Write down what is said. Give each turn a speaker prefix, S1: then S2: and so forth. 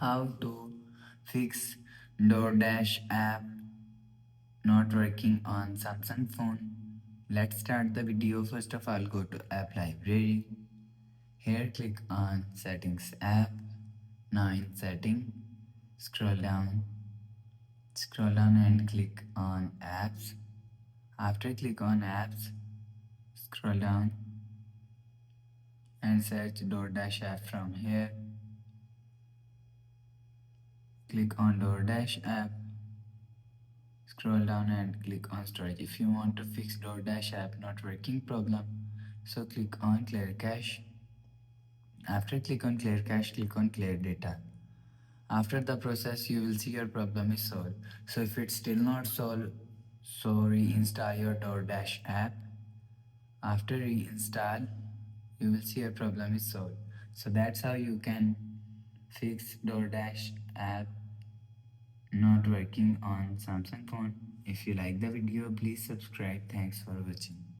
S1: How to fix DoorDash app not working on Samsung phone. Let's start the video. First of all, go to app library. Here click on settings app. Now in setting, scroll down and click on apps. After click on apps, scroll down and search DoorDash app from here. Click on DoorDash app. Scroll down and click on storage. If you want to fix DoorDash app not working problem, so click on clear cache. After click on clear cache, click on clear data. After the process, you will see your problem is solved. So if it's still not solved, so reinstall your DoorDash app. After reinstall, you will see your problem is solved. So that's how you can fix DoorDash app not working on Samsung phone. If you like the video, please subscribe. Thanks for watching.